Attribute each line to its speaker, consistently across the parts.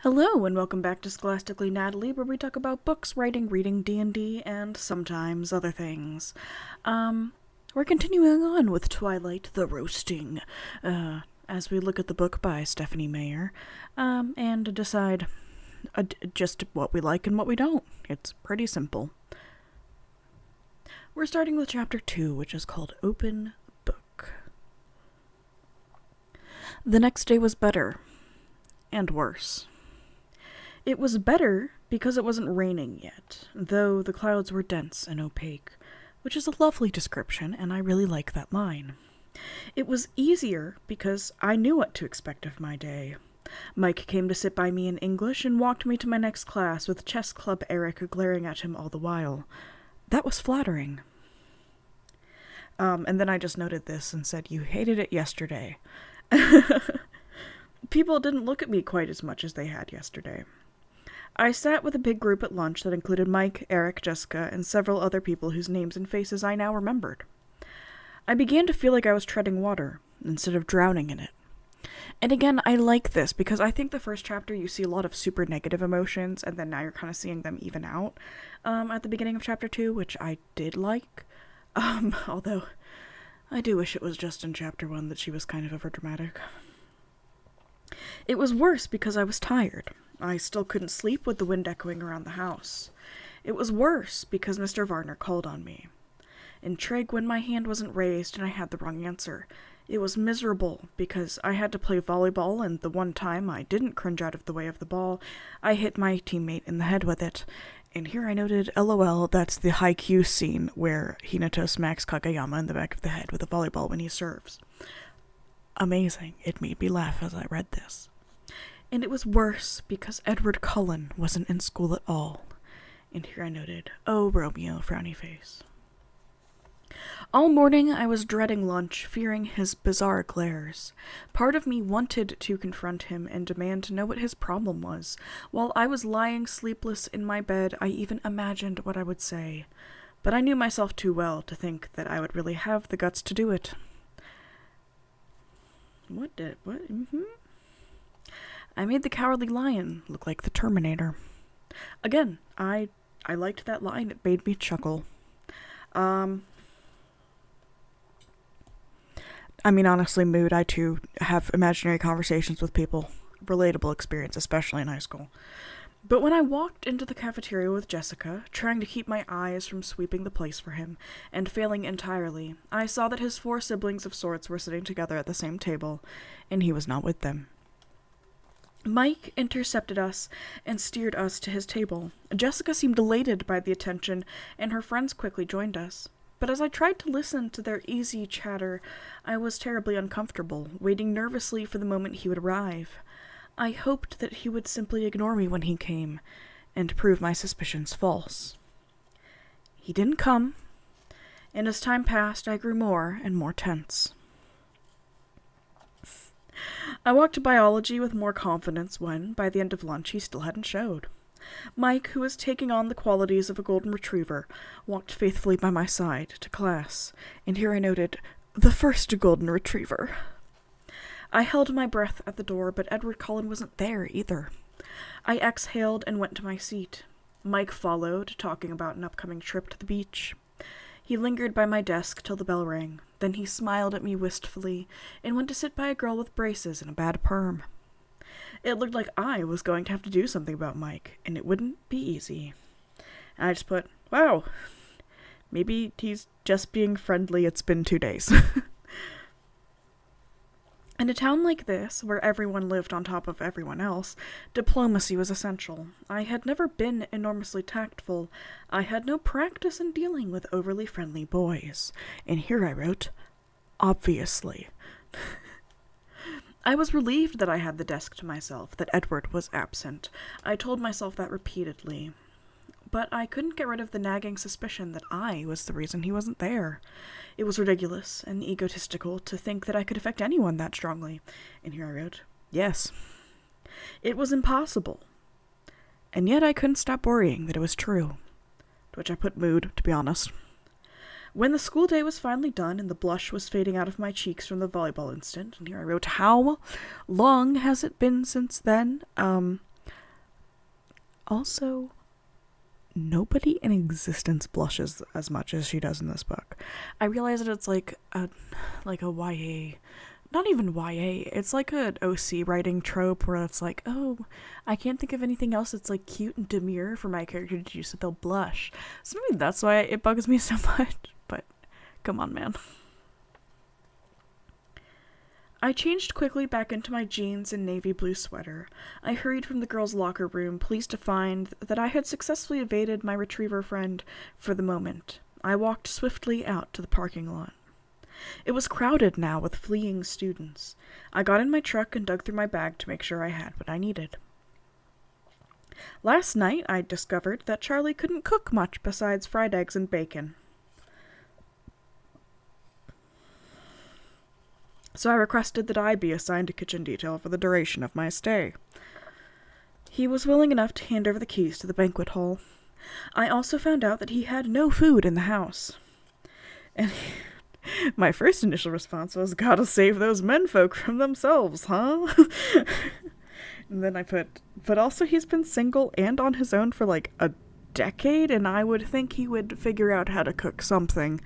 Speaker 1: Hello, and welcome back to Scholastically Natalie, where we talk about books, writing, reading, D&D, and sometimes other things. We're continuing on with Twilight, the Roasting, as we look at the book by Stephenie Meyer, and decide just what we like and what we don't. It's pretty simple. We're starting with Chapter 2, which is called Open Book. The next day was better, and worse. It was better because it wasn't raining yet, though the clouds were dense and opaque, which is a lovely description, and I really like that line. It was easier because I knew what to expect of my day. Mike came to sit by me in English and walked me to my next class with Chess Club Eric glaring at him all the while. That was flattering. And then I just noted this and said, "You hated it yesterday." People didn't look at me quite as much as they had yesterday. I sat with a big group at lunch that included Mike, Eric, Jessica, and several other people whose names and faces I now remembered. I began to feel like I was treading water, instead of drowning in it. And again, I like this, because I think the first chapter you see a lot of super negative emotions, and then now you're kind of seeing them even out at the beginning of chapter 2, which I did like. Although, I do wish it was just in chapter 1 that she was kind of overdramatic. It was worse because I was tired. I still couldn't sleep with the wind echoing around the house. It was worse because Mr. Varner called on me. In trig, when my hand wasn't raised and I had the wrong answer. It was miserable because I had to play volleyball, and the one time I didn't cringe out of the way of the ball, I hit my teammate in the head with it. And here I noted, LOL, that's the Haikyuu scene where Hinata smacks Kageyama in the back of the head with a volleyball when he serves. Amazing. It made me laugh as I read this. And it was worse because Edward Cullen wasn't in school at all. And here I noted, oh, Romeo, frowny face. All morning I was dreading lunch, fearing his bizarre glares. Part of me wanted to confront him and demand to know what his problem was. While I was lying sleepless in my bed, I even imagined what I would say. But I knew myself too well to think that I would really have the guts to do it. What? I made the Cowardly Lion look like the Terminator. Again, I liked that line. It made me chuckle. Honestly, mood, I too have imaginary conversations with people. Relatable experience, especially in high school. But when I walked into the cafeteria with Jessica, trying to keep my eyes from sweeping the place for him, and failing entirely, I saw that his 4 siblings of sorts were sitting together at the same table, and he was not with them. Mike intercepted us and steered us to his table. Jessica seemed elated by the attention, and her friends quickly joined us. But as I tried to listen to their easy chatter, I was terribly uncomfortable, waiting nervously for the moment he would arrive. I hoped that he would simply ignore me when he came, and prove my suspicions false. He didn't come, and as time passed, I grew more and more tense. I walked to biology with more confidence when, by the end of lunch, he still hadn't showed. Mike, who was taking on the qualities of a golden retriever, walked faithfully by my side to class, and here I noted, the first golden retriever. I held my breath at the door, but Edward Cullen wasn't there either. I exhaled and went to my seat. Mike followed, talking about an upcoming trip to the beach. He lingered by my desk till the bell rang. Then he smiled at me wistfully and went to sit by a girl with braces and a bad perm. It looked like I was going to have to do something about Mike, and it wouldn't be easy. And I just put, wow, maybe he's just being friendly, it's been 2 days. In a town like this, where everyone lived on top of everyone else, diplomacy was essential. I had never been enormously tactful. I had no practice in dealing with overly friendly boys. And here I wrote, obviously. I was relieved that I had the desk to myself, that Edward was absent. I told myself that repeatedly. But I couldn't get rid of the nagging suspicion that I was the reason he wasn't there. It was ridiculous and egotistical to think that I could affect anyone that strongly. And here I wrote, yes. It was impossible. And yet I couldn't stop worrying that it was true. To which I put mood, to be honest. When the school day was finally done and the blush was fading out of my cheeks from the volleyball incident, and here I wrote, how long has it been since then? Also, nobody in existence blushes as much as she does in this book. I realize that it's like a YA, not even YA, it's like an OC writing trope where it's like, oh, I can't think of anything else that's like cute and demure for my character to do, so they'll blush. So maybe that's why it bugs me so much, but come on, man. I changed quickly back into my jeans and navy blue sweater. I hurried from the girls' locker room, pleased to find that I had successfully evaded my retriever friend for the moment. I walked swiftly out to the parking lot. It was crowded now with fleeing students. I got in my truck and dug through my bag to make sure I had what I needed. Last night I discovered that Charlie couldn't cook much besides fried eggs and bacon. So I requested that I be assigned a kitchen detail for the duration of my stay. He was willing enough to hand over the keys to the banquet hall. I also found out that he had no food in the house. And my first initial response was, gotta save those menfolk from themselves, huh? And then I but also he's been single and on his own for like a decade, and I would think he would figure out how to cook something.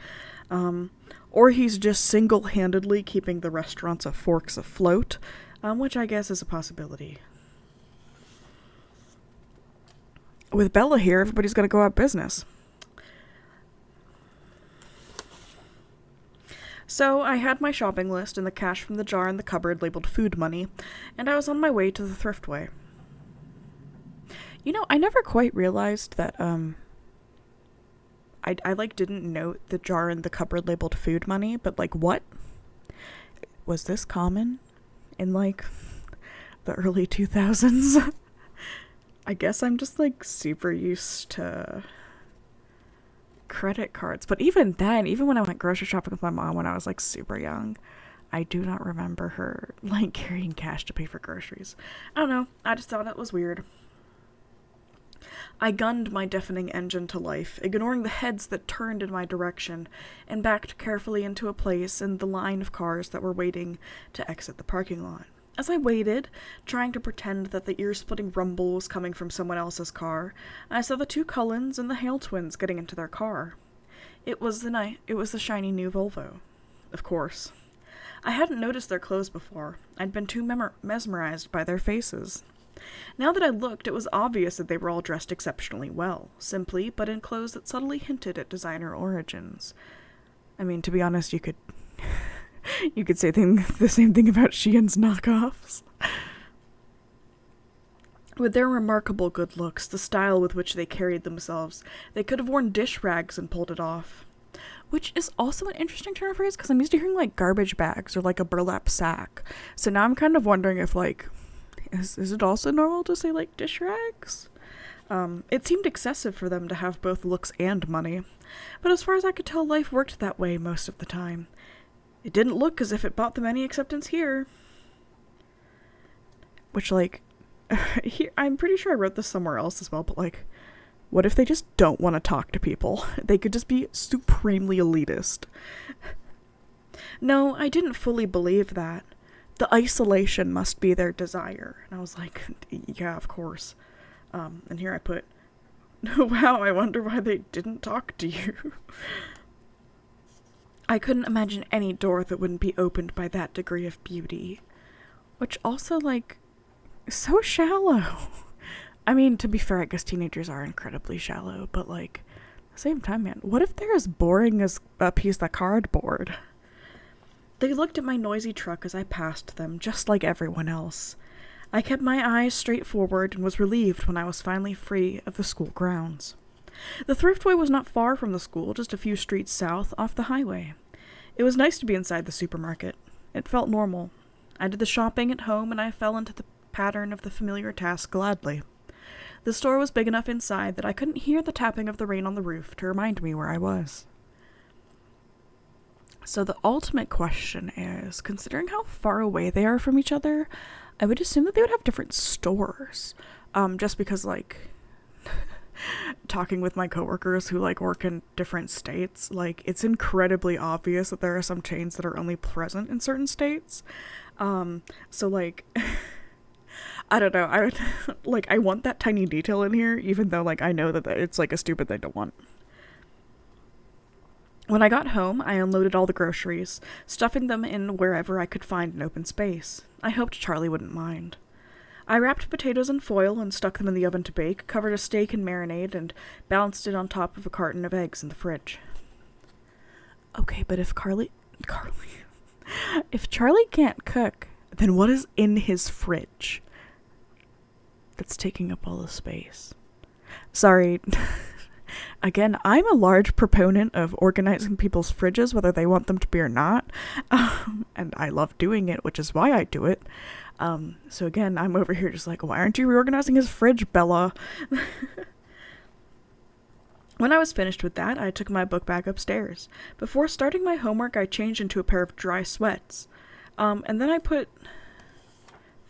Speaker 1: Or he's just single-handedly keeping the restaurants of Forks afloat, which I guess is a possibility. With Bella here, everybody's gonna go out of business. So I had my shopping list and the cash from the jar in the cupboard labeled food money, and I was on my way to the thriftway. You know, I never quite realized that, I like didn't note the jar in the cupboard labeled food money, but like what? Was this common in like the early 2000s? I guess I'm just like super used to credit cards. But even then, even when I went grocery shopping with my mom when I was like super young, I do not remember her like carrying cash to pay for groceries. I don't know. I just thought it was weird. I gunned my deafening engine to life, ignoring the heads that turned in my direction, and backed carefully into a place in the line of cars that were waiting to exit the parking lot. As I waited, trying to pretend that the ear-splitting rumble was coming from someone else's car, I saw the two Cullens and the Hale twins getting into their car. It was the shiny new Volvo. Of course. I hadn't noticed their clothes before. I'd been too mesmerized by their faces. Now that I looked, it was obvious that they were all dressed exceptionally well, simply, but in clothes that subtly hinted at designer origins. I mean, to be honest, you could say the same thing about Sheehan's knockoffs. With their remarkable good looks, the style with which they carried themselves, they could have worn dish rags and pulled it off. Which is also an interesting turn of phrase, because I'm used to hearing, like, garbage bags or, like, a burlap sack. So now I'm kind of wondering if, like, is it also normal to say, like, dish rags? It seemed excessive for them to have both looks and money. But as far as I could tell, life worked that way most of the time. It didn't look as if it bought them any acceptance here. Which, like, here, I'm pretty sure I wrote this somewhere else as well, but, like, what if they just don't want to talk to people? They could just be supremely elitist. No, I didn't fully believe that. The isolation must be their desire. And I was like, yeah, of course. And here I put, wow, I wonder why they didn't talk to you. I couldn't imagine any door that wouldn't be opened by that degree of beauty. Which also, like, so shallow. I mean, to be fair, I guess teenagers are incredibly shallow, but, like, at the same time, man, what if they're as boring as a piece of cardboard? They looked at my noisy truck as I passed them, just like everyone else. I kept my eyes straight forward and was relieved when I was finally free of the school grounds. The thriftway was not far from the school, just a few streets south off the highway. It was nice to be inside the supermarket. It felt normal. I did the shopping at home and I fell into the pattern of the familiar task gladly. The store was big enough inside that I couldn't hear the tapping of the rain on the roof to remind me where I was. So the ultimate question is, considering how far away they are from each other, I would assume that they would have different stores. Just because, like, talking with my coworkers who, like, work in different states, like, it's incredibly obvious that there are some chains that are only present in certain states. So, like, I don't know. I would, like, I want that tiny detail in here, even though, like, I know that it's, like, a stupid thing to want. When I got home, I unloaded all the groceries, stuffing them in wherever I could find an open space. I hoped Charlie wouldn't mind. I wrapped potatoes in foil and stuck them in the oven to bake, covered a steak in marinade, and balanced it on top of a carton of eggs in the fridge. Okay, but if if Charlie can't cook, then what is in his fridge that's taking up all the space? Sorry. Again, I'm a large proponent of organizing people's fridges, whether they want them to be or not. And I love doing it, which is why I do it. So again, I'm over here just like, why aren't you reorganizing his fridge, Bella? When I was finished with that, I took my book back upstairs. Before starting my homework, I changed into a pair of dry sweats. And then I put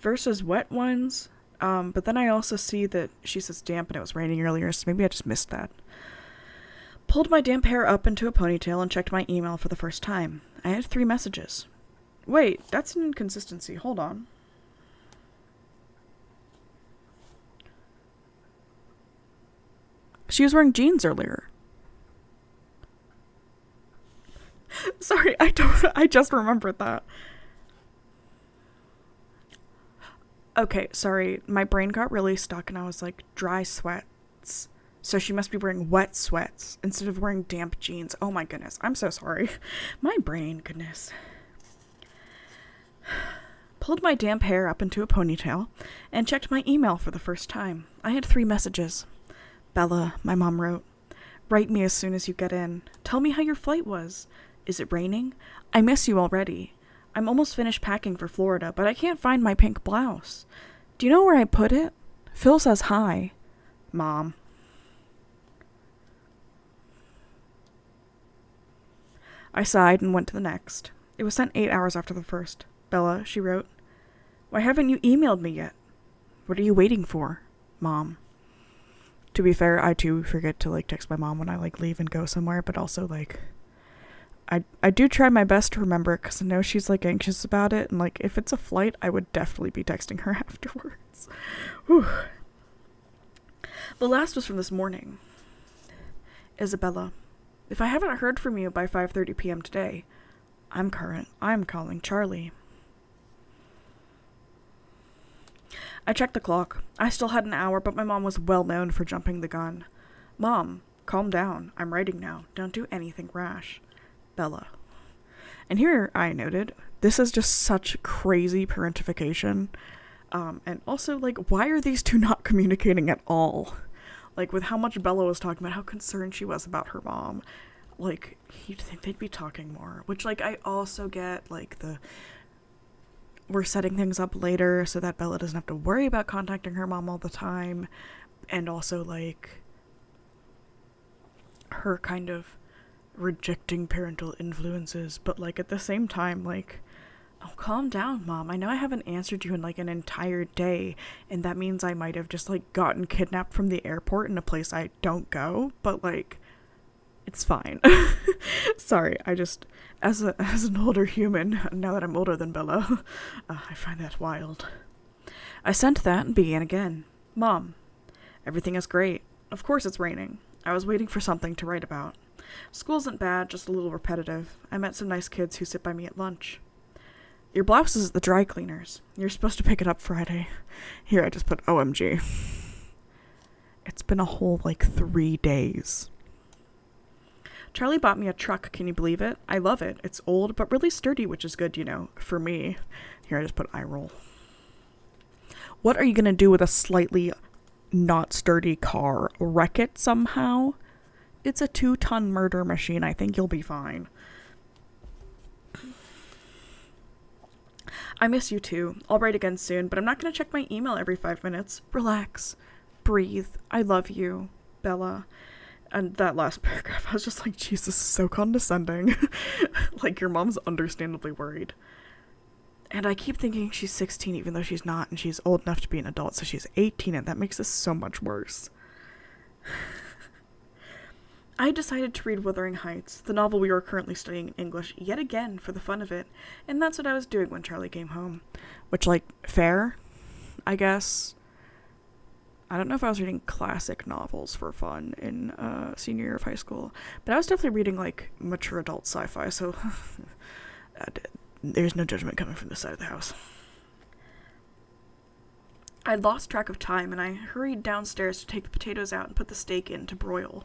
Speaker 1: versus wet ones. But then I also see that she says damp and it was raining earlier, so maybe I just missed that. Pulled my damp hair up into a ponytail and checked my email for the first time. I had 3 messages. Wait, that's an inconsistency. Hold on. She was wearing jeans earlier. Sorry, I just remembered that. Okay, sorry, my brain got really stuck and I was like, dry sweats. So she must be wearing wet sweats instead of wearing damp jeans. Oh my goodness, I'm so sorry. My brain, goodness. Pulled my damp hair up into a ponytail and checked my email for the first time. I had 3 messages. Bella, my mom wrote, write me as soon as you get in. Tell me how your flight was. Is it raining? I miss you already. I'm almost finished packing for Florida, but I can't find my pink blouse. Do you know where I put it? Phil says hi. Mom. I sighed and went to the next. It was sent 8 hours after the first. Bella, she wrote, why haven't you emailed me yet? What are you waiting for? Mom. To be fair, I too forget to text my mom when I leave and go somewhere, but also I do try my best to remember it because I know she's anxious about it, and if it's a flight, I would definitely be texting her afterwards. Whew. The last was from this morning. Isabella, if I haven't heard from you by 5:30 p.m. today, I'm calling Charlie. I checked the clock. I still had an hour, but my mom was well known for jumping the gun. Mom, calm down. I'm writing now. Don't do anything rash. Bella. And here I noted, this is just such crazy parentification. And also, why are these two not communicating at all? With how much Bella was talking about how concerned she was about her mom. You'd think they'd be talking more. Which, I also get, we're setting things up later so that Bella doesn't have to worry about contacting her mom all the time. And also, her kind of rejecting parental influences. But, at the same time, oh, calm down, Mom. I know I haven't answered you in, an entire day. And that means I might have just, gotten kidnapped from the airport in a place I don't go. But, it's fine. Sorry, I just, as an older human, now that I'm older than Bella, I find that wild. I sent that and began again. Mom, everything is great. Of course it's raining. I was waiting for something to write about. School isn't bad, just a little repetitive. I met some nice kids who sit by me at lunch. Your blouse is at the dry cleaners. You're supposed to pick it up Friday. Here, I just put OMG. It's been a whole 3 days. Charlie bought me a truck, can you believe it? I love it. It's old, but really sturdy, which is good, for me. Here, I just put eye roll. What are you gonna do with a slightly not sturdy car? Wreck it somehow? It's a 2-ton murder machine. I think you'll be fine. I miss you too. I'll write again soon, but I'm not gonna check my email every 5 minutes. Relax. Breathe. I love you. Bella. And that last paragraph, I was just like, Jesus, so condescending. Your mom's understandably worried. And I keep thinking she's 16 even though she's not, and she's old enough to be an adult, so she's 18, and that makes this so much worse. I decided to read Wuthering Heights, the novel we were currently studying in English, yet again for the fun of it, and that's what I was doing when Charlie came home. Which, fair? I guess, I don't know if I was reading classic novels for fun in senior year of high school, but I was definitely reading, like, mature adult sci-fi, so there's no judgment coming from this side of the house. I'd lost track of time, and I hurried downstairs to take the potatoes out and put the steak in to broil.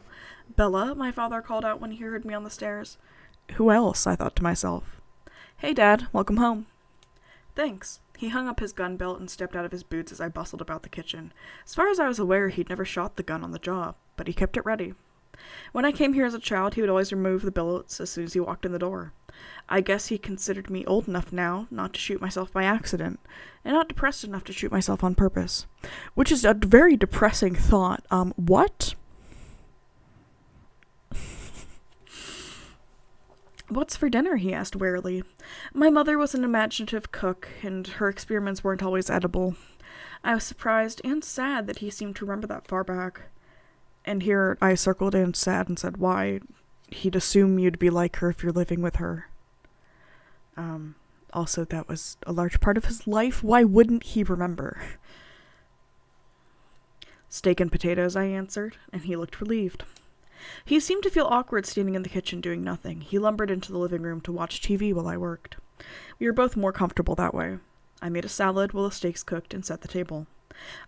Speaker 1: "Bella," my father called out when he heard me on the stairs. "Who else?" I thought to myself. "Hey, Dad, welcome home." "Thanks." He hung up his gun belt and stepped out of his boots as I bustled about the kitchen. As far as I was aware, he'd never shot the gun on the job, but he kept it ready. When I came here as a child, he would always remove the billets as soon as he walked in the door. I guess he considered me old enough now not to shoot myself by accident, and not depressed enough to shoot myself on purpose. Which is a very depressing thought. What? "What's for dinner?" he asked warily. My mother was an imaginative cook, and her experiments weren't always edible. I was surprised and sad that he seemed to remember that far back. And here I circled in sad and said, "Why, he'd assume you'd be like her if you're living with her." Also, that was a large part of his life. Why wouldn't he remember? "Steak and potatoes," I answered, and he looked relieved. He seemed to feel awkward standing in the kitchen doing nothing. He lumbered into the living room to watch TV while I worked. We were both more comfortable that way. I made a salad while the steaks cooked and set the table.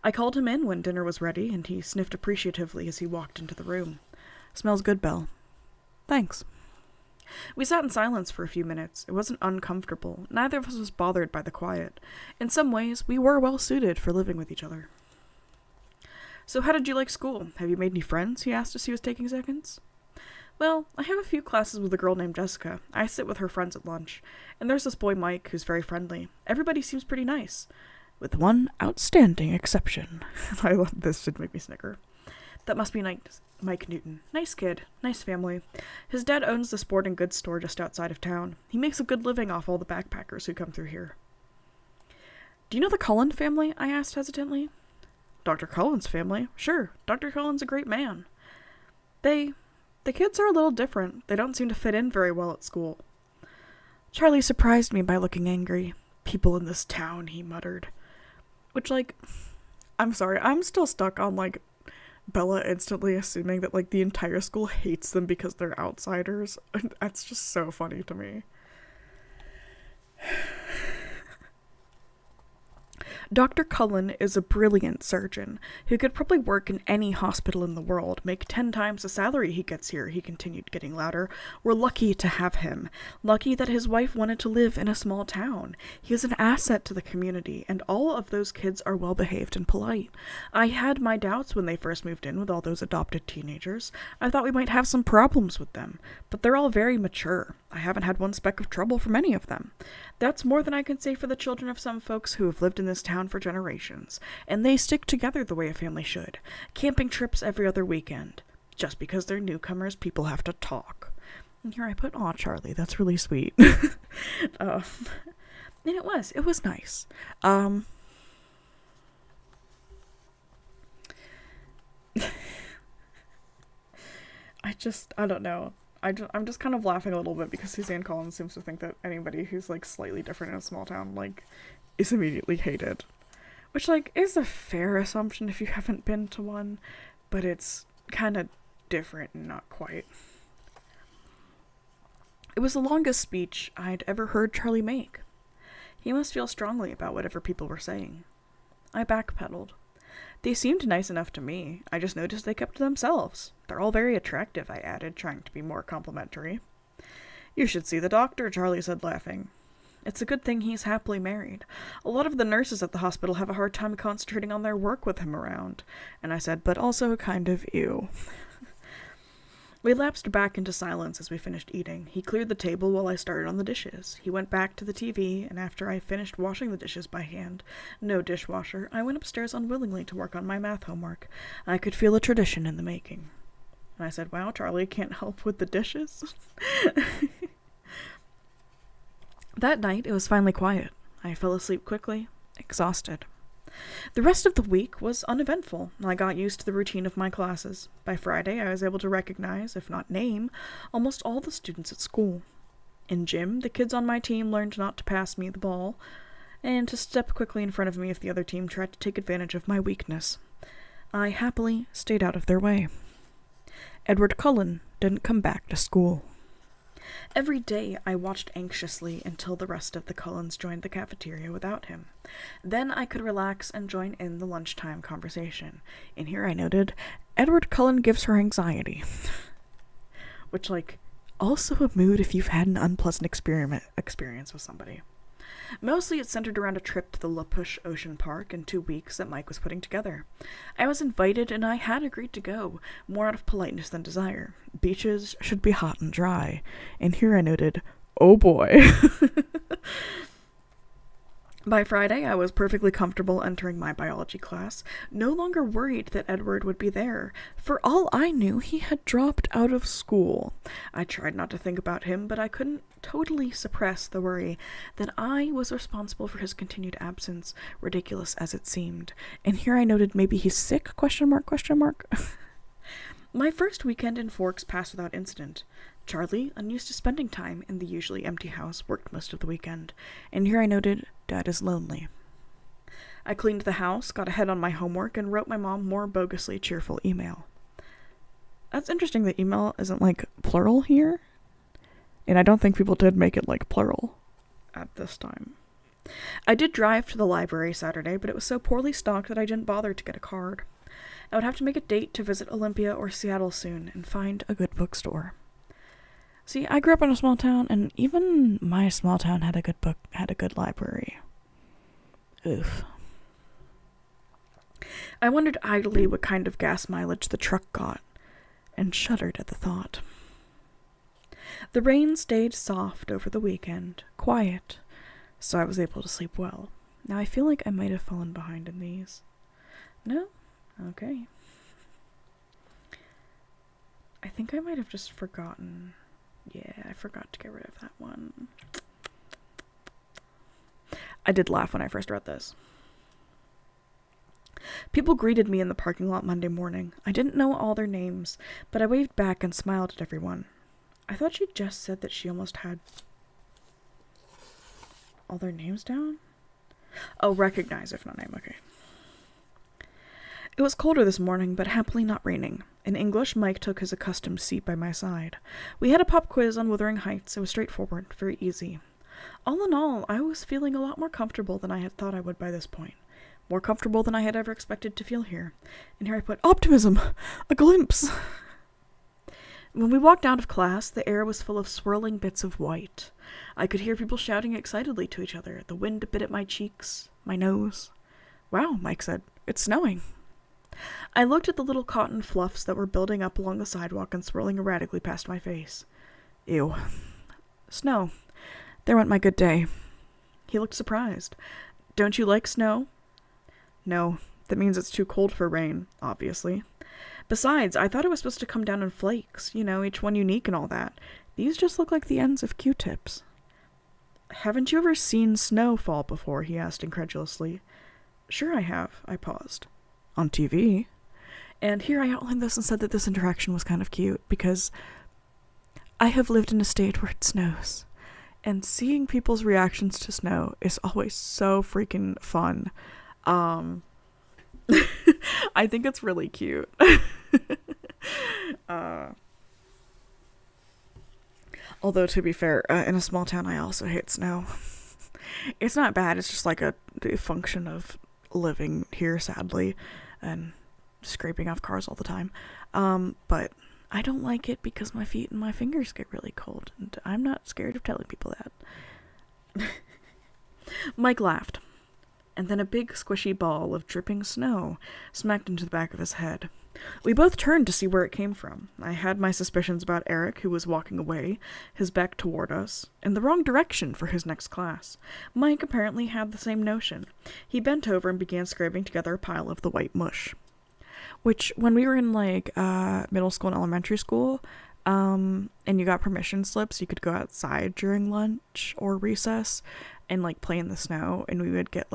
Speaker 1: I called him in when dinner was ready, and he sniffed appreciatively as he walked into the room. "Smells good, Belle." "Thanks." We sat in silence for a few minutes. It wasn't uncomfortable. Neither of us was bothered by the quiet. In some ways, we were well suited for living with each other. "So how did you like school? Have you made any friends?" he asked as he was taking seconds. "Well, I have a few classes with a girl named Jessica. I sit with her friends at lunch. And there's this boy Mike who's very friendly. Everybody seems pretty nice. With one outstanding exception." I love this, should make me snicker. "That must be Mike Newton. Nice kid. Nice family. His dad owns the sporting goods store just outside of town. He makes a good living off all the backpackers who come through here." "Do you know the Cullen family?" I asked hesitantly. "Dr. Cullen's family? Sure. Dr. Cullen's a great man. The kids are a little different. They don't seem to fit in very well at school." Charlie surprised me by looking angry. "People in this town," he muttered. Which, like, I'm sorry, I'm still stuck on, like, Bella instantly assuming that, like, the entire school hates them because they're outsiders. That's just so funny to me. Dr. Cullen is a brilliant surgeon who could probably work in any hospital in the world, make 10 times the salary he gets here, he continued, getting louder. We're lucky to have him. Lucky that his wife wanted to live in a small town. He is an asset to the community, and all of those kids are well behaved and polite. I had my doubts when they first moved in with all those adopted teenagers. I thought we might have some problems with them, but they're all very mature. I haven't had one speck of trouble from any of them. That's more than I can say for the children of some folks who have lived in this town for generations, and they stick together the way a family should. Camping trips every other weekend. Just because they're newcomers, people have to talk." And here I put, "Aw, Charlie, that's really sweet." And it was nice. I don't know. I'm just kind of laughing a little bit because Suzanne Collins seems to think that anybody who's, like, slightly different in a small town, like, is immediately hated. Which, like, is a fair assumption if you haven't been to one, but it's kind of different and not quite. It was the longest speech I'd ever heard Charlie make. He must feel strongly about whatever people were saying. I backpedaled. "They seemed nice enough to me. I just noticed they kept to themselves. They're all very attractive," I added, trying to be more complimentary. "You should see the doctor," Charlie said, laughing. "It's a good thing he's happily married. A lot of the nurses at the hospital have a hard time concentrating on their work with him around." And I said, "But also kind of ew." We lapsed back into silence as we finished eating. He cleared the table while I started on the dishes. He went back to the TV, and after I finished washing the dishes by hand, no dishwasher, I went upstairs unwillingly to work on my math homework. I could feel a tradition in the making. And I said, "Wow, Charlie can't help with the dishes?" That night, it was finally quiet. I fell asleep quickly, exhausted. The rest of the week was uneventful. I got used to the routine of my classes. By Friday, I was able to recognize, if not name, almost all the students at school. In gym, the kids on my team learned not to pass me the ball, and to step quickly in front of me if the other team tried to take advantage of my weakness. I happily stayed out of their way. Edward Cullen didn't come back to school. Every day I watched anxiously until the rest of the Cullens joined the cafeteria without him. Then I could relax and join in the lunchtime conversation. And here I noted, Edward Cullen gives her anxiety. Which, also a mood if you've had an unpleasant experience with somebody. Mostly it centered around a trip to the La Push Ocean Park in 2 weeks that Mike was putting together. I was invited and I had agreed to go, more out of politeness than desire. Beaches should be hot and dry. And here I noted, oh boy. By Friday, I was perfectly comfortable entering my biology class, no longer worried that Edward would be there. For all I knew, he had dropped out of school. I tried not to think about him, but I couldn't totally suppress the worry that I was responsible for his continued absence, ridiculous as it seemed. And here I noted maybe he's sick, ? My first weekend in Forks passed without incident. Charlie, unused to spending time in the usually empty house, worked most of the weekend, and here I noted, Dad is lonely. I cleaned the house, got ahead on my homework, and wrote my mom more bogusly cheerful email. That's interesting that email isn't, plural here, and I don't think people did make it, plural at this time. I did drive to the library Saturday, but it was so poorly stocked that I didn't bother to get a card. I would have to make a date to visit Olympia or Seattle soon and find a good bookstore. See, I grew up in a small town, and even my small town had a good library. Oof. I wondered idly what kind of gas mileage the truck got, and shuddered at the thought. The rain stayed soft over the weekend, quiet, so I was able to sleep well. Now I feel like I might have fallen behind in these. No? Okay. I think I might have just forgotten. Yeah, I forgot to get rid of that one. I did laugh when I first read this. People greeted me in the parking lot Monday morning. I didn't know all their names, but I waved back and smiled at everyone. I thought she just said that she almost had all their names down? Oh, recognize if not name, okay. It was colder this morning, but happily not raining. In English, Mike took his accustomed seat by my side. We had a pop quiz on Wuthering Heights. It was straightforward, very easy. All in all, I was feeling a lot more comfortable than I had thought I would by this point. More comfortable than I had ever expected to feel here. And here I put, optimism! A glimpse! When we walked out of class, the air was full of swirling bits of white. I could hear people shouting excitedly to each other. The wind bit at my cheeks, my nose. Wow, Mike said, it's snowing. I looked at the little cotton fluffs that were building up along the sidewalk and swirling erratically past my face. Ew. Snow. There went my good day. He looked surprised. Don't you like snow? No, that means it's too cold for rain, obviously. Besides, I thought it was supposed to come down in flakes, each one unique and all that. These just look like the ends of Q-tips. Haven't you ever seen snow fall before? He asked incredulously. Sure I have, I paused. On TV. And here I outlined this and said that this interaction was kind of cute because I have lived in a state where it snows. And seeing people's reactions to snow is always so freaking fun. I think it's really cute. Although, to be fair, in a small town, I also hate snow. It's not bad. It's just the function of living here, sadly, and scraping off cars all the time. But I don't like it because my feet and my fingers get really cold, and I'm not scared of telling people that. Mike laughed, and then a big squishy ball of dripping snow smacked into the back of his head. We both turned to see where it came from. I had my suspicions about Eric, who was walking away, his back toward us, in the wrong direction for his next class. Mike apparently had the same notion. He bent over and began scraping together a pile of the white mush. Which, when we were in, middle school and elementary school, and you got permission slips, you could go outside during lunch or recess and, play in the snow, and we would get,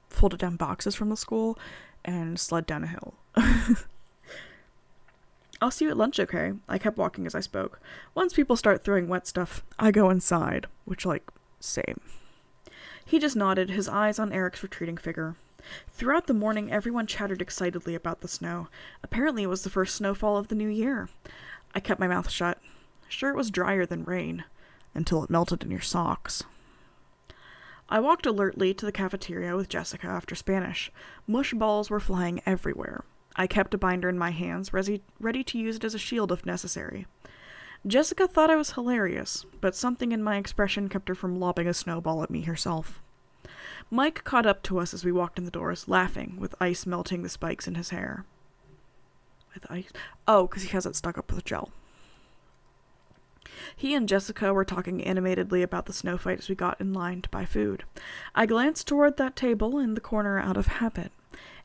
Speaker 1: folded down boxes from the school and sled down a hill. I'll see you at lunch, okay? I kept walking as I spoke. Once people start throwing wet stuff, I go inside, which, same. He just nodded, his eyes on Eric's retreating figure. Throughout the morning, everyone chattered excitedly about the snow. Apparently it was the first snowfall of the new year. I kept my mouth shut. Sure, it was drier than rain, until it melted in your socks. I walked alertly to the cafeteria with Jessica after Spanish. Mush balls were flying everywhere. I kept a binder in my hands, ready to use it as a shield if necessary. Jessica thought I was hilarious, but something in my expression kept her from lobbing a snowball at me herself. Mike caught up to us as we walked in the doors, laughing, with ice melting the spikes in his hair. With ice? Oh, because he has it stuck up with gel. He and Jessica were talking animatedly about the snow fight as we got in line to buy food. I glanced toward that table in the corner out of habit,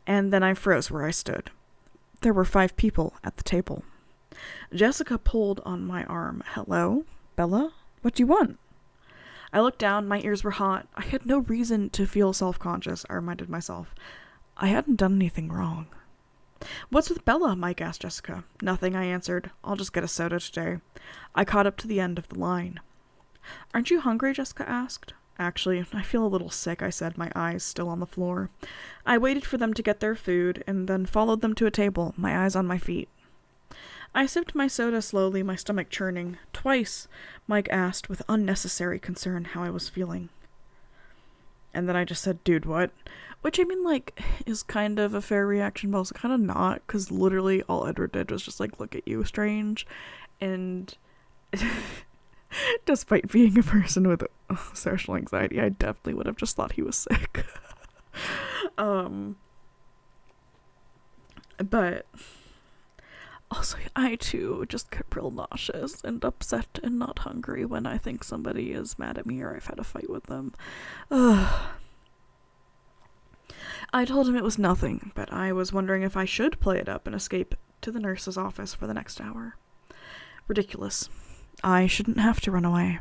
Speaker 1: and then I froze where I stood. There were 5 people at the table. Jessica pulled on my arm. Hello? Bella? What do you want? I looked down. My ears were hot. I had no reason to feel self-conscious, I reminded myself. I hadn't done anything wrong. What's with Bella? Mike asked Jessica. Nothing, I answered. I'll just get a soda today. I caught up to the end of the line. Aren't you hungry? Jessica asked. Actually, I feel a little sick, I said, my eyes still on the floor. I waited for them to get their food, and then followed them to a table, my eyes on my feet. I sipped my soda slowly, my stomach churning. Twice, Mike asked with unnecessary concern how I was feeling. And then I just said, dude, what? Which, I mean, is kind of a fair reaction, but also kind of not, because literally all Edward did was just, look at you strange. And despite being a person with social anxiety, I definitely would have just thought he was sick. But also, I too just get real nauseous and upset and not hungry when I think somebody is mad at me or I've had a fight with them. I told him it was nothing, but I was wondering if I should play it up and escape to the nurse's office for the next hour. Ridiculous. I shouldn't have to run away.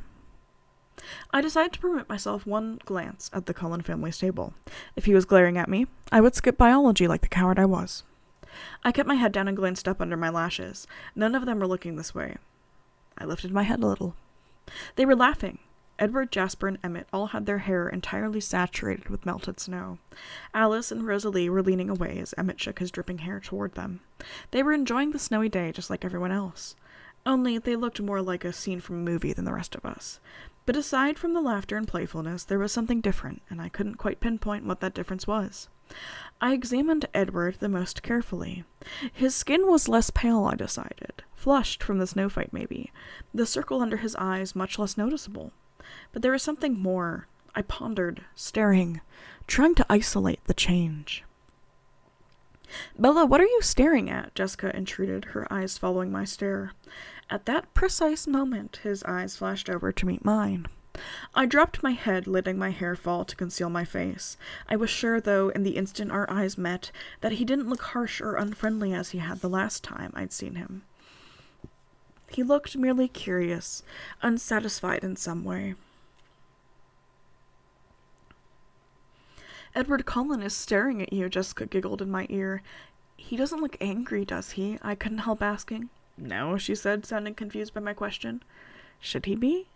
Speaker 1: I decided to permit myself one glance at the Cullen family's table. If he was glaring at me, I would skip biology like the coward I was. I kept my head down and glanced up under my lashes. None of them were looking this way. I lifted my head a little. They were laughing. Edward, Jasper, and Emmett all had their hair entirely saturated with melted snow. Alice and Rosalie were leaning away as Emmett shook his dripping hair toward them. They were enjoying the snowy day just like everyone else. Only they looked more like a scene from a movie than the rest of us. But aside from the laughter and playfulness, there was something different, and I couldn't quite pinpoint what that difference was. I examined Edward the most carefully. His skin was less pale, I decided. Flushed from the snow fight, maybe. The circle under his eyes much less noticeable. But there was something more. I pondered, staring, trying to isolate the change. Bella, what are you staring at? Jessica intruded, her eyes following my stare. At that precise moment, his eyes flashed over to meet mine. I dropped my head, letting my hair fall to conceal my face. I was sure, though, in the instant our eyes met, that he didn't look harsh or unfriendly as he had the last time I'd seen him. He looked merely curious, unsatisfied in some way. Edward Cullen is staring at you, Jessica giggled in my ear. He doesn't look angry, does he? I couldn't help asking. No, she said, sounding confused by my question. Should he be?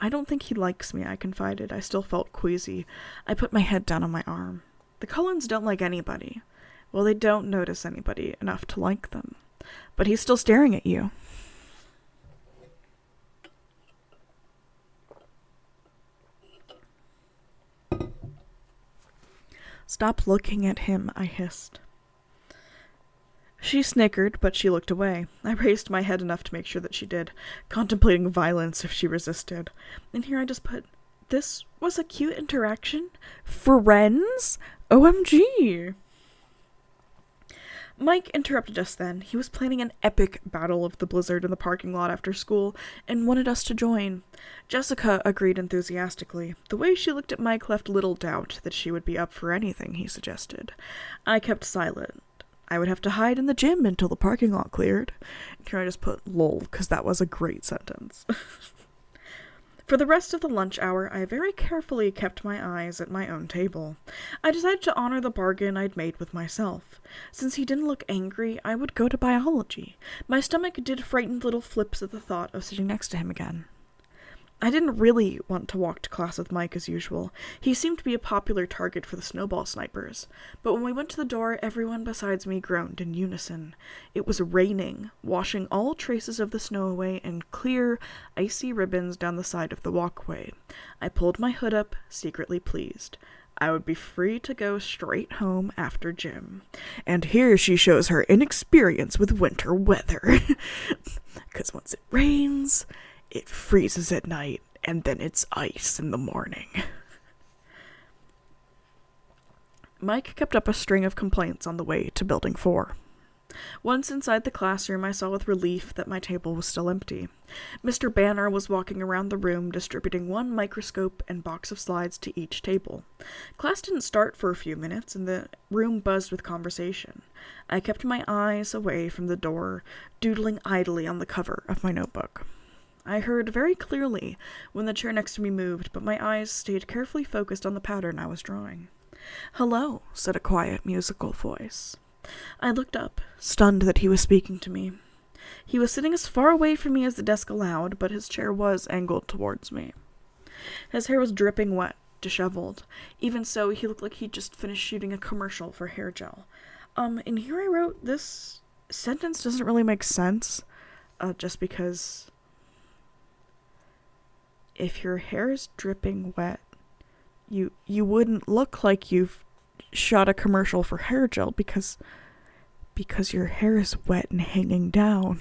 Speaker 1: I don't think he likes me, I confided. I still felt queasy. I put my head down on my arm. The Cullens don't like anybody. Well, they don't notice anybody enough to like them. But he's still staring at you. Stop looking at him, I hissed. She snickered, but she looked away. I raised my head enough to make sure that she did, contemplating violence if she resisted. And here I just put, this was a cute interaction? Friends? OMG! Mike interrupted us then. He was planning an epic battle of the blizzard in the parking lot after school, and wanted us to join. Jessica agreed enthusiastically. The way she looked at Mike left little doubt that she would be up for anything he suggested. I kept silent. I would have to hide in the gym until the parking lot cleared. Here I just put lol, because that was a great sentence. For the rest of the lunch hour, I very carefully kept my eyes at my own table. I decided to honor the bargain I'd made with myself. Since he didn't look angry, I would go to biology. My stomach did frightened little flips at the thought of sitting next to him again. I didn't really want to walk to class with Mike as usual. He seemed to be a popular target for the snowball snipers. But when we went to the door, everyone besides me groaned in unison. It was raining, washing all traces of the snow away and clear, icy ribbons down the side of the walkway. I pulled my hood up, secretly pleased. I would be free to go straight home after gym. And here she shows her inexperience with winter weather. 'Cause once it rains, it freezes at night, and then it's ice in the morning. Mike kept up a string of complaints on the way to Building 4. Once inside the classroom, I saw with relief that my table was still empty. Mr. Banner was walking around the room, distributing one microscope and box of slides to each table. Class didn't start for a few minutes, and the room buzzed with conversation. I kept my eyes away from the door, doodling idly on the cover of my notebook. I heard very clearly when the chair next to me moved, but my eyes stayed carefully focused on the pattern I was drawing. "Hello," said a quiet, musical voice. I looked up, stunned that he was speaking to me. He was sitting as far away from me as the desk allowed, but his chair was angled towards me. His hair was dripping wet, disheveled. Even so, he looked like he'd just finished shooting a commercial for hair gel. And here I wrote, this sentence doesn't really make sense, just because if your hair is dripping wet, you wouldn't look like you've shot a commercial for hair gel because your hair is wet and hanging down.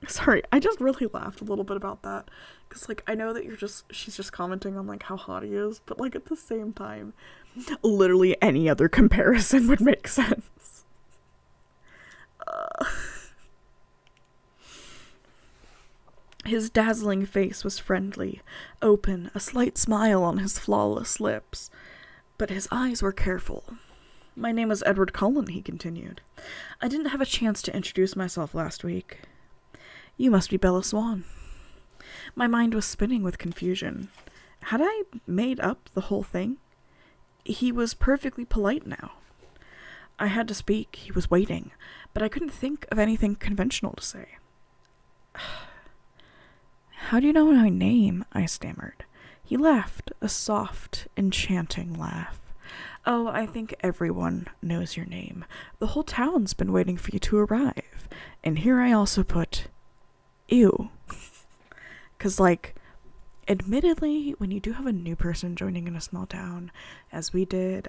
Speaker 1: Sorry, I just really laughed a little bit about that, because, like, I know that she's just commenting on, like, how hot he is, but, like, at the same time, literally any other comparison would make sense. His dazzling face was friendly, open, a slight smile on his flawless lips, but his eyes were careful. "My name is Edward Cullen," he continued. "I didn't have a chance to introduce myself last week. You must be Bella Swan." My mind was spinning with confusion. Had I made up the whole thing? He was perfectly polite now. I had to speak. He was waiting, but I couldn't think of anything conventional to say. "How do you know my name?" I stammered. He laughed, a soft, enchanting laugh. "Oh, I think everyone knows your name. The whole town's been waiting for you to arrive. And here I also put, ew." 'Cause, like, admittedly, when you do have a new person joining in a small town, as we did,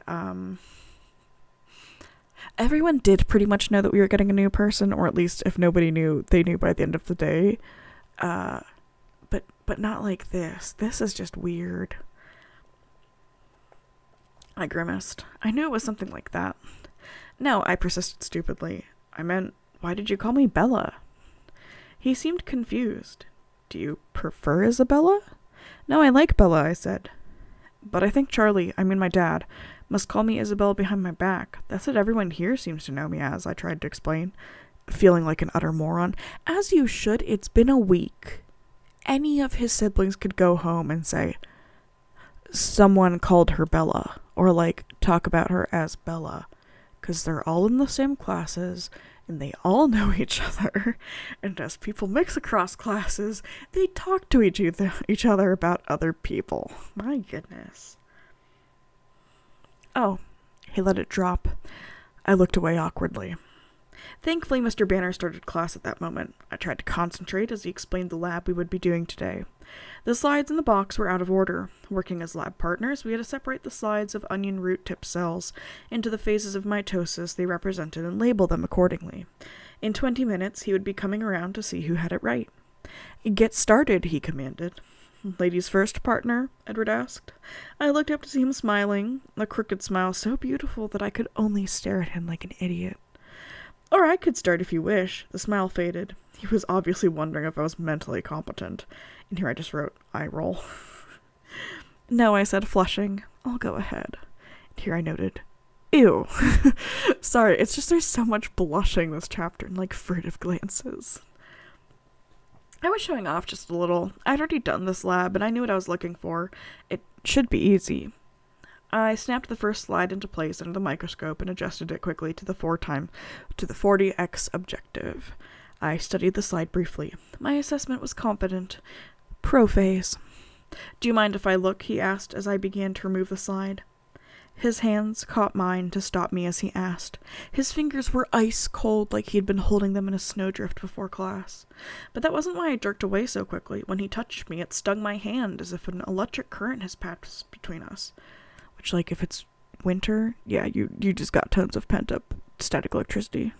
Speaker 1: everyone did pretty much know that we were getting a new person, or at least if nobody knew, they knew by the end of the day. But not like this. This is just weird. I grimaced. I knew it was something like that. "No," I persisted stupidly. "I meant, why did you call me Bella?" He seemed confused. "Do you prefer Isabella?" "No, I like Bella," I said. "But I think Charlie, my dad, must call me Isabel behind my back. That's what everyone here seems to know me as," I tried to explain, feeling like an utter moron. As you should. It's been a week. Any of his siblings could go home and say, someone called her Bella, or, like, talk about her as Bella, because they're all in the same classes, and they all know each other, and as people mix across classes, they talk to each other about other people. My goodness. Oh, he let it drop. I looked away awkwardly. Thankfully, Mr. Banner started class at that moment. I tried to concentrate as he explained the lab we would be doing today. The slides in the box were out of order. Working as lab partners, we had to separate the slides of onion root tip cells into the phases of mitosis they represented and label them accordingly. In 20 minutes, he would be coming around to see who had it right. "Get started," he commanded. "Ladies first, partner?" Edward asked. I looked up to see him smiling, a crooked smile so beautiful that I could only stare at him like an idiot. "Or I could start if you wish." The smile faded. He was obviously wondering if I was mentally competent. And here I just wrote, eye roll. "No," I said, flushing. "I'll go ahead." And here I noted, ew. Sorry, it's just there's so much blushing this chapter and, like, furtive glances. I was showing off just a little. I'd already done this lab, and I knew what I was looking for. It should be easy. I snapped the first slide into place under the microscope and adjusted it quickly to the 40x objective. I studied the slide briefly. My assessment was confident. Prophase. Do you mind if I look? He asked as I began to remove the slide. His hands caught mine to stop me as he asked. His fingers were ice cold, like he had been holding them in a snowdrift before class. But that wasn't why I jerked away so quickly. When he touched me, it stung my hand as if an electric current has passed between us. Which, like, if it's winter, yeah, you just got tons of pent-up static electricity.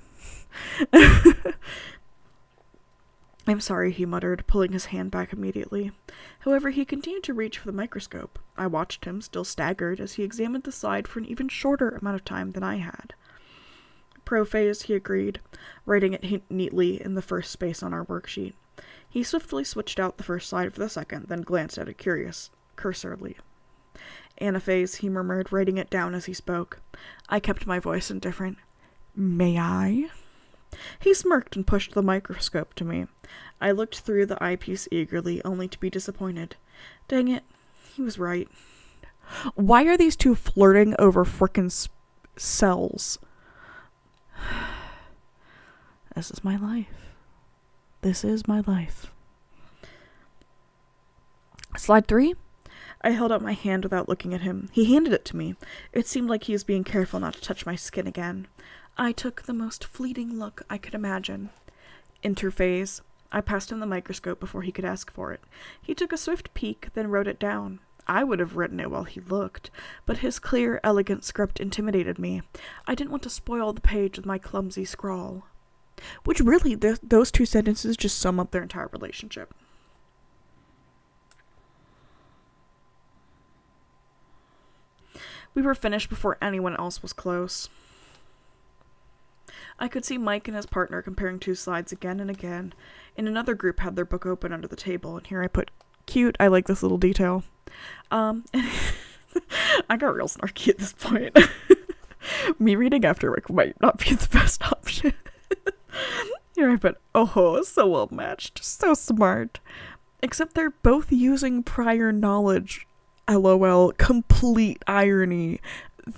Speaker 1: I'm sorry, he muttered, pulling his hand back immediately. However, he continued to reach for the microscope. I watched him, still staggered, as he examined the slide for an even shorter amount of time than I had. Prophase, he agreed, writing it neatly in the first space on our worksheet. He swiftly switched out the first slide for the second, then glanced at it cursorily. Anaphase, he murmured, writing it down as he spoke. I kept my voice indifferent. May I? He smirked and pushed the microscope to me. I looked through the eyepiece eagerly, only to be disappointed. Dang it, he was right. Why are these two flirting over frickin' cells? This is my life. This is my life. Slide 3? I held out my hand without looking at him. He handed it to me. It seemed like he was being careful not to touch my skin again. I took the most fleeting look I could imagine. Interphase. I passed him the microscope before he could ask for it. He took a swift peek, then wrote it down. I would have written it while he looked, but his clear, elegant script intimidated me. I didn't want to spoil the page with my clumsy scrawl. Which really, those two sentences just sum up their entire relationship. We were finished before anyone else was close. I could see Mike and his partner comparing two slides again and again. In another group had their book open under the table, and here I put, cute, I like this little detail. I got real snarky at this point. Me reading after work might not be the best option. Here I put, oh, so well matched, so smart. Except they're both using prior knowledge. LOL, complete irony.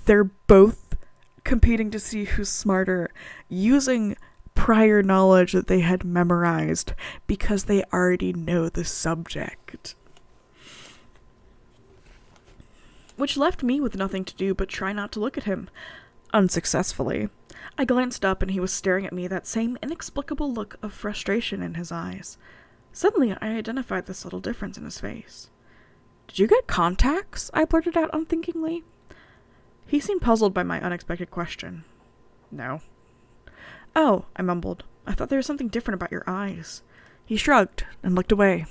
Speaker 1: They're both competing to see who's smarter, using prior knowledge that they had memorized because they already know the subject. Which left me with nothing to do but try not to look at him. Unsuccessfully. I glanced up and he was staring at me, that same inexplicable look of frustration in his eyes. Suddenly I identified the subtle difference in his face. Did you get contacts? I blurted out unthinkingly. He seemed puzzled by my unexpected question. No. Oh, I mumbled. I thought there was something different about your eyes. He shrugged and looked away.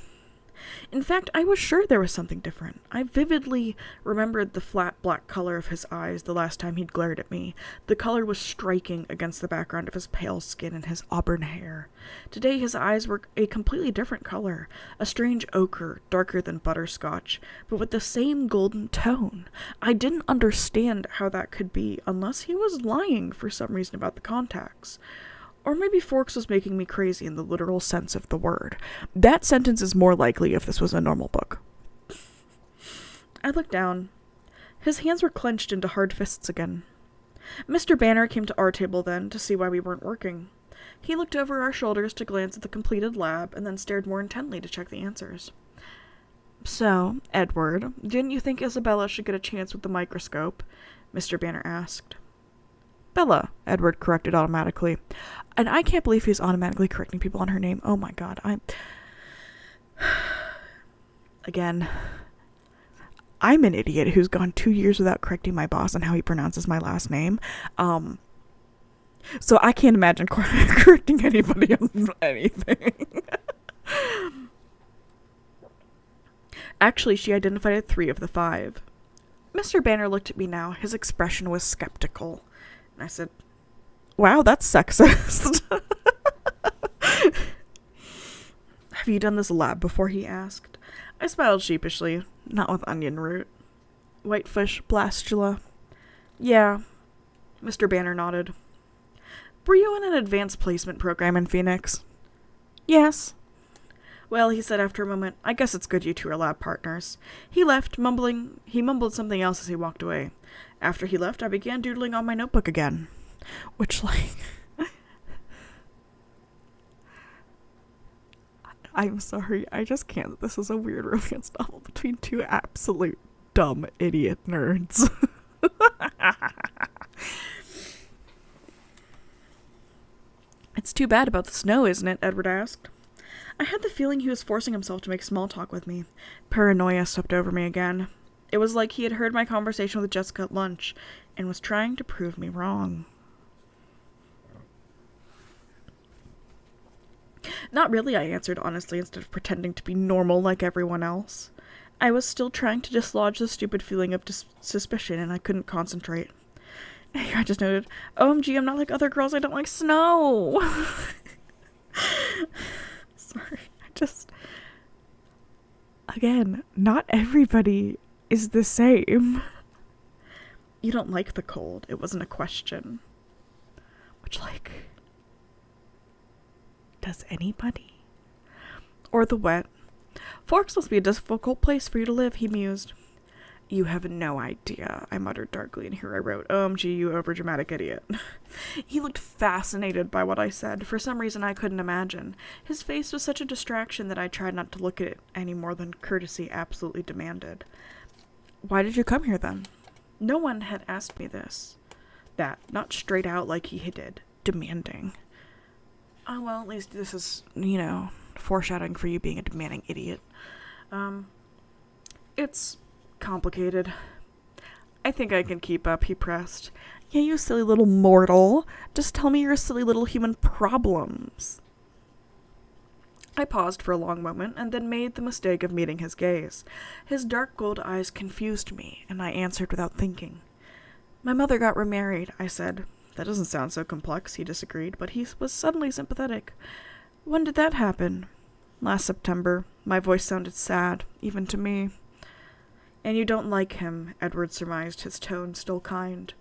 Speaker 1: In fact, I was sure there was something different. I vividly remembered the flat black color of his eyes the last time he'd glared at me. The color was striking against the background of his pale skin and his auburn hair. Today his eyes were a completely different color, a strange ochre, darker than butterscotch, but with the same golden tone. I didn't understand how that could be, unless he was lying for some reason about the contacts. Or maybe Forks was making me crazy in the literal sense of the word. That sentence is more likely if this was a normal book. I looked down. His hands were clenched into hard fists again. Mr. Banner came to our table then to see why we weren't working. He looked over our shoulders to glance at the completed lab and then stared more intently to check the answers. So, Edward, didn't you think Isabella should get a chance with the microscope? Mr. Banner asked. Bella, Edward corrected automatically. And I can't believe he's automatically correcting people on her name. Oh my god, Again, I'm an idiot who's gone 2 years without correcting my boss on how he pronounces my last name. So I can't imagine correcting anybody on anything. Actually, she identified 3 of the 5. Mr. Banner looked at me now. His expression was skeptical. I said, wow, that's sexist. Have you done this lab before? He asked. I smiled sheepishly, not with onion root. Whitefish blastula. Yeah. Mr. Banner nodded. Were you in an advanced placement program in Phoenix? Yes. Well, he said after a moment, I guess it's good you two are lab partners. He left, he mumbled something else as he walked away. After he left, I began doodling on my notebook again. Which, like... I'm sorry, I just can't. This is a weird romance novel between two absolute dumb idiot nerds. It's too bad about the snow, isn't it? Edward asked. I had the feeling he was forcing himself to make small talk with me. Paranoia swept over me again. It was like he had heard my conversation with Jessica at lunch and was trying to prove me wrong. Not really, I answered honestly instead of pretending to be normal like everyone else. I was still trying to dislodge the stupid feeling of suspicion and I couldn't concentrate. I just noted, OMG, I'm not like other girls, I don't like snow. Sorry, again, not everybody is the same. You don't like the cold, it wasn't a question. Which, like, does anybody? Or the wet. Forks must be a difficult place for you to live, he mused. You have no idea, I muttered darkly, and here I wrote, OMG, you overdramatic idiot. He looked fascinated by what I said, for some reason I couldn't imagine. His face was such a distraction that I tried not to look at it any more than courtesy absolutely demanded. Why did you come here, then? No one had asked me this. That, not straight out like he did, demanding. Oh, well, at least this is, foreshadowing for you being a demanding idiot. It's complicated. I think I can keep up, he pressed. Yeah, you silly little mortal. Just tell me your silly little human problems. I paused for a long moment and then made the mistake of meeting his gaze. His dark gold eyes confused me, and I answered without thinking. My mother got remarried, I said. That doesn't sound so complex, he disagreed, but he was suddenly sympathetic. When did that happen? Last September. My voice sounded sad, even to me. And you don't like him, Edward surmised, his tone still kind.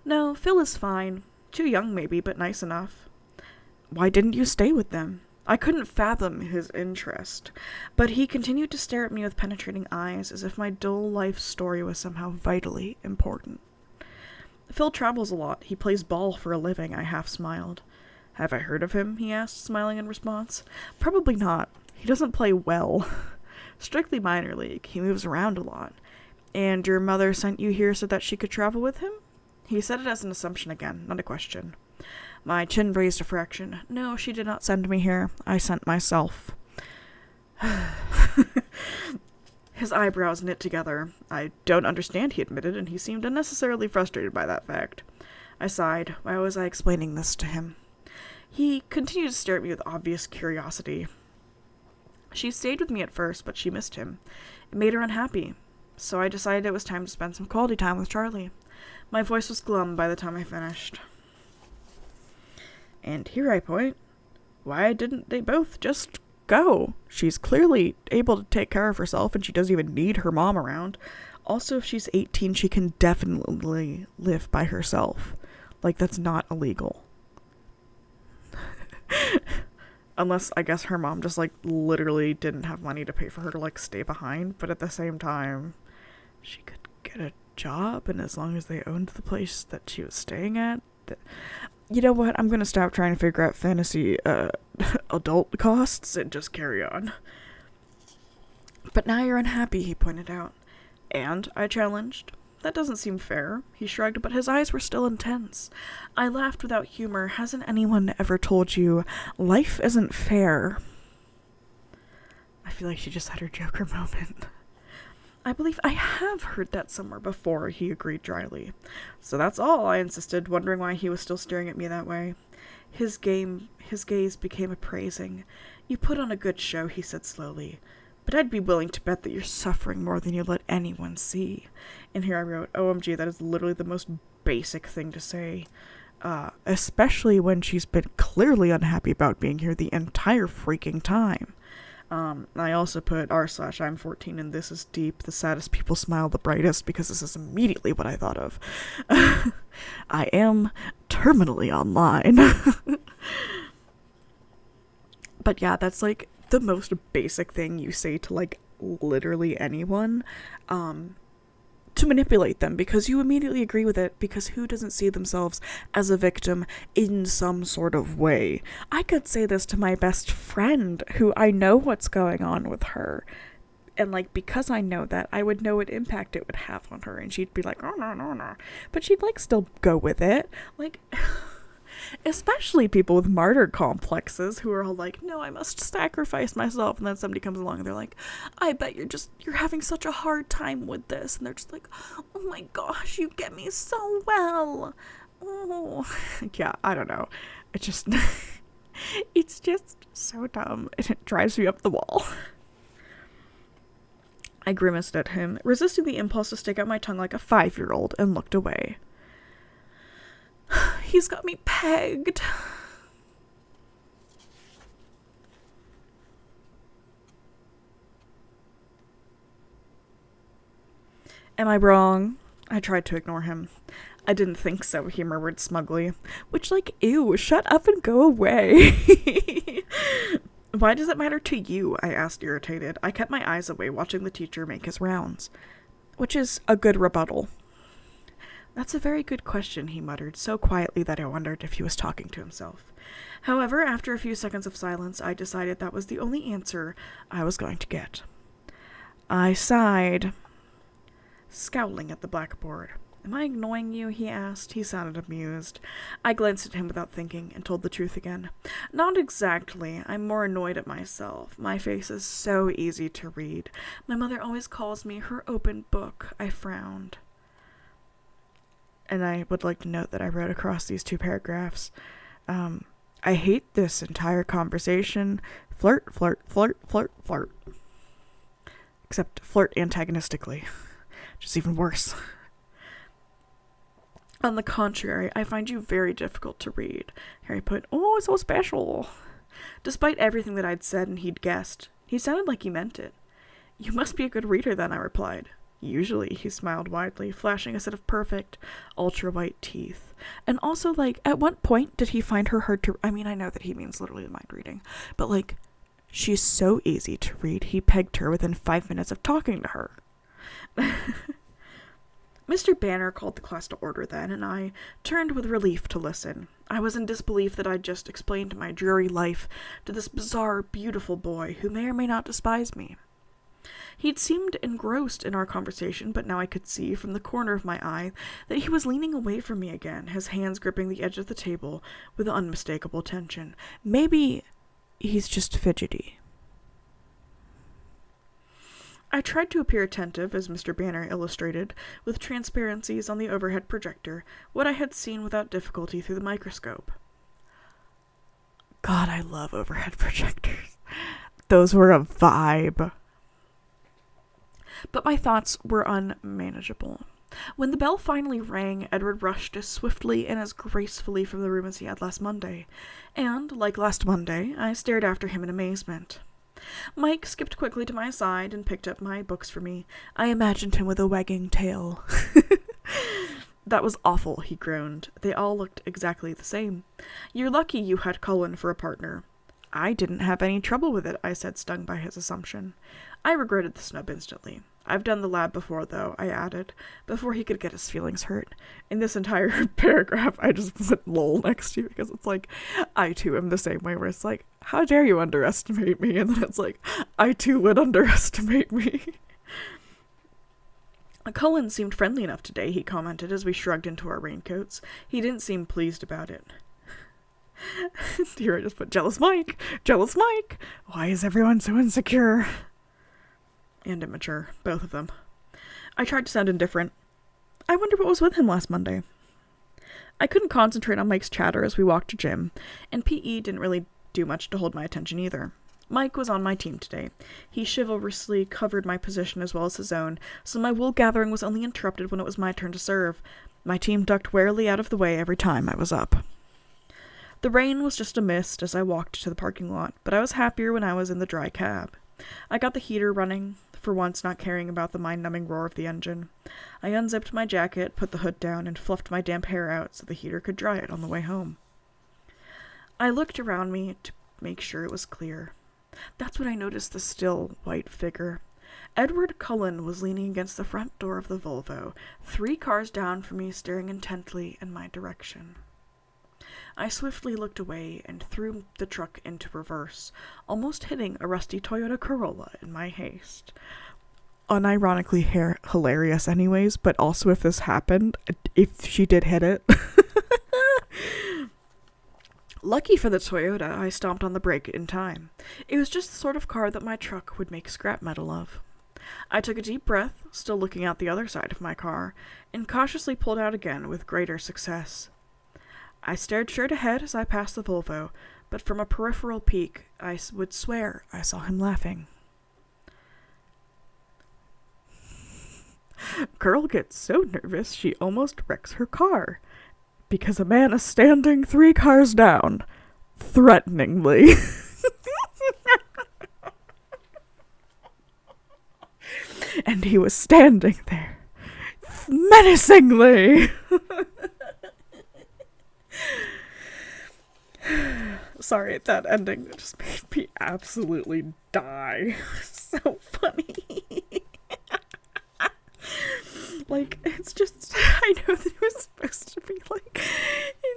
Speaker 1: No, Phil is fine. Too young, maybe, but nice enough. Why didn't you stay with them? I couldn't fathom his interest, but he continued to stare at me with penetrating eyes, as if my dull life story was somehow vitally important. Phil travels a lot. He plays ball for a living, I half smiled. Have I heard of him? He asked, smiling in response. Probably not. He doesn't play well. Strictly minor league. He moves around a lot. And your mother sent you here so that she could travel with him? He said it as an assumption again, not a question. My chin raised a fraction. No, she did not send me here. I sent myself. His eyebrows knit together. I don't understand, he admitted, and he seemed unnecessarily frustrated by that fact. I sighed. Why was I explaining this to him? He continued to stare at me with obvious curiosity. She stayed with me at first, but she missed him. It made her unhappy. So I decided it was time to spend some quality time with Charlie. My voice was glum by the time I finished. And here I point. Why didn't they both just go? She's clearly able to take care of herself, and she doesn't even need her mom around. Also, if she's 18, she can definitely live by herself. Like, that's not illegal. Unless, I guess, her mom just, literally didn't have money to pay for her to, stay behind. But at the same time, she could get a job, and as long as they owned the place that she was staying at... You know what? I'm gonna stop trying to figure out fantasy, adult costs and just carry on. But now you're unhappy, he pointed out. And, I challenged. That doesn't seem fair, he shrugged, but his eyes were still intense. I laughed without humor. Hasn't anyone ever told you, life isn't fair? I feel like she just had her Joker moment. I believe I have heard that somewhere before, he agreed dryly. So that's all, I insisted, wondering why he was still staring at me that way. His gaze became appraising. You put on a good show, he said slowly. But I'd be willing to bet that you're suffering more than you let anyone see. And here I wrote, OMG, that is literally the most basic thing to say. Especially when she's been clearly unhappy about being here the entire freaking time. I also put r/I'm 14 and this is deep. The saddest people smile the brightest, because this is immediately what I thought of. I am terminally online. But yeah, that's the most basic thing you say to, like, literally anyone, to manipulate them, because you immediately agree with it, because who doesn't see themselves as a victim in some sort of way? I could say this to my best friend, who I know what's going on with her, and, like, because I know that, I would know what impact it would have on her, and she'd be like, oh, no, but she'd, like, still go with it, like... Especially people with martyr complexes who are all like, no, I must sacrifice myself. And then somebody comes along and they're like, I bet you're having such a hard time with this. And they're just like, oh my gosh, you get me so well. Oh, yeah, I don't know. It just, it's just so dumb. And it drives me up the wall. I grimaced at him, resisting the impulse to stick out my tongue like a 5-year-old, and looked away. He's got me pegged. Am I wrong? I tried to ignore him. I didn't think so, he murmured smugly. Which, like, ew, shut up and go away. Why does it matter to you? I asked, irritated. I kept my eyes away, watching the teacher make his rounds. Which is a good rebuttal. That's a very good question, he muttered, so quietly that I wondered if he was talking to himself. However, after a few seconds of silence, I decided that was the only answer I was going to get. I sighed, scowling at the blackboard. Am I annoying you? He asked. He sounded amused. I glanced at him without thinking and told the truth again. Not exactly. I'm more annoyed at myself. My face is so easy to read. My mother always calls me her open book. I frowned. And I would like to note that I wrote across these 2 paragraphs. I hate this entire conversation. Flirt, flirt, flirt, flirt, flirt. Except flirt antagonistically. Which is even worse. On the contrary, I find you very difficult to read. Harry put, oh, so special. Despite everything that I'd said and he'd guessed, he sounded like he meant it. You must be a good reader then, I replied. Usually, he smiled widely, flashing a set of perfect, ultra-white teeth. And also, like, at what point did he find her hard to... I mean, I know that he means literally mind reading. But, like, she's so easy to read, he pegged her within 5 minutes of talking to her. Mr. Banner called the class to order then, and I turned with relief to listen. I was in disbelief that I'd just explained my dreary life to this bizarre, beautiful boy who may or may not despise me. He'd seemed engrossed in our conversation, but now I could see from the corner of my eye that he was leaning away from me again, his hands gripping the edge of the table with unmistakable tension. Maybe he's just fidgety. I tried to appear attentive, as Mr. Banner illustrated, with transparencies on the overhead projector, what I had seen without difficulty through the microscope. God, I love overhead projectors. Those were a vibe. But my thoughts were unmanageable. When the bell finally rang, Edward rushed as swiftly and as gracefully from the room as he had last Monday, and, like last Monday, I stared after him in amazement. Mike skipped quickly to my side and picked up my books for me. I imagined him with a wagging tail. That was awful, he groaned. They all looked exactly the same. You're lucky you had Cullen for a partner. I didn't have any trouble with it, I said, stung by his assumption. I regretted the snub instantly. I've done the lab before, though, I added, before he could get his feelings hurt. In this entire paragraph, I just put lol next to you, because it's like, I too am the same way, where it's like, how dare you underestimate me? And then it's like, I too would underestimate me. Cullen seemed friendly enough today, he commented as we shrugged into our raincoats. He didn't seem pleased about it. Here I just put jealous Mike. Jealous Mike. Why is everyone so insecure? And immature, both of them. I tried to sound indifferent. I wonder what was with him last Monday. I couldn't concentrate on Mike's chatter as we walked to gym, and PE didn't really do much to hold my attention either. Mike was on my team today. He chivalrously covered my position as well as his own, so my wool gathering was only interrupted when it was my turn to serve. My team ducked warily out of the way every time I was up. The rain was just a mist as I walked to the parking lot, but I was happier when I was in the dry cab. I got the heater running, for once not caring about the mind-numbing roar of the engine. I unzipped my jacket, put the hood down, and fluffed my damp hair out so the heater could dry it on the way home. I looked around me to make sure it was clear. That's when I noticed the still, white figure. Edward Cullen was leaning against the front door of the Volvo, 3 cars down from me, staring intently in my direction. I swiftly looked away and threw the truck into reverse, almost hitting a rusty Toyota Corolla in my haste. Unironically hilarious anyways, but also if this happened, if she did hit it. Lucky for the Toyota, I stomped on the brake in time. It was just the sort of car that my truck would make scrap metal of. I took a deep breath, still looking out the other side of my car, and cautiously pulled out again with greater success. I stared straight ahead as I passed the Volvo, but from a peripheral peek, I would swear I saw him laughing. Girl gets so nervous she almost wrecks her car, because a man is standing 3 cars down, threateningly. And he was standing there, menacingly. Sorry, that ending just made me absolutely die. So funny. Like, it's just, I know that it was supposed to be, like,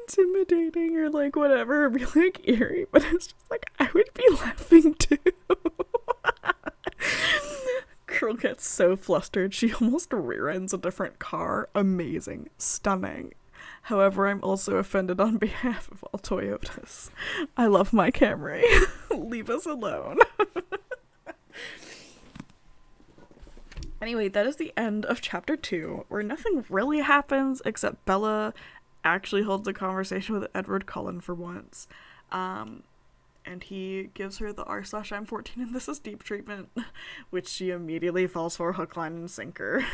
Speaker 1: intimidating or, like, whatever, or be, like, eerie, but it's just, like, I would be laughing, too. Girl gets so flustered, she almost rear-ends a different car. Amazing. Stunning. However, I'm also offended on behalf of all Toyotas. I love my Camry. Leave us alone. Anyway, that is the end of chapter 2, where nothing really happens except Bella actually holds a conversation with Edward Cullen for once. And he gives her the r/I'm 14 and this is deep treatment, which she immediately falls for hook, line, and sinker.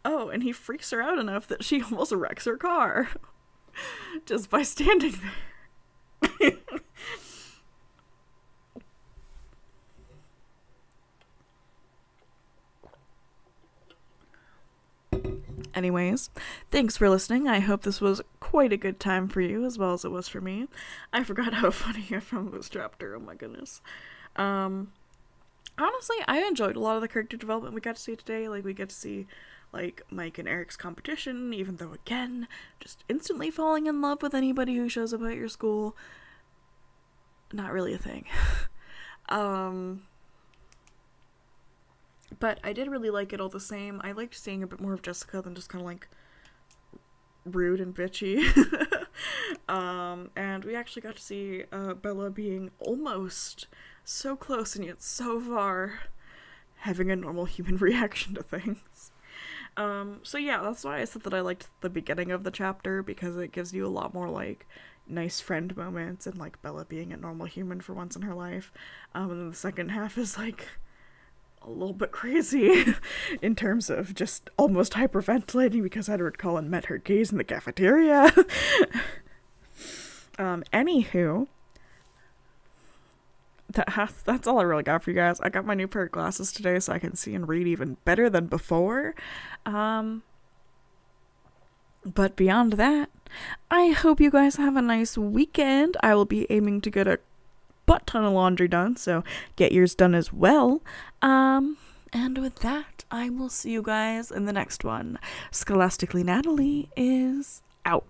Speaker 1: Oh, and he freaks her out enough that she almost wrecks her car. Just by standing there. Anyways, thanks for listening. I hope this was quite a good time for you as well as it was for me. I forgot how funny I found this chapter. Oh my goodness. Honestly, I enjoyed a lot of the character development we got to see today. Like, we get to see, like, Mike and Eric's competition, even though, again, just instantly falling in love with anybody who shows up at your school. Not really a thing. But I did really like it all the same. I liked seeing a bit more of Jessica than just kind of, like, rude and bitchy. And we actually got to see Bella being almost so close and yet so far, having a normal human reaction to things. So yeah, that's why I said that I liked the beginning of the chapter, because it gives you a lot more, like, nice friend moments and, like, Bella being a normal human for once in her life. And then the second half is, like, a little bit crazy in terms of just almost hyperventilating because Edward Cullen met her gaze in the cafeteria. Anywho, that's all I really got for you guys. I got my new pair of glasses today so I can see and read even better than before. But beyond that, I hope you guys have a nice weekend. I will be aiming to get a butt ton of laundry done, so get yours done as well. And with that, I will see you guys in the next one. Scholastically Natalie is out.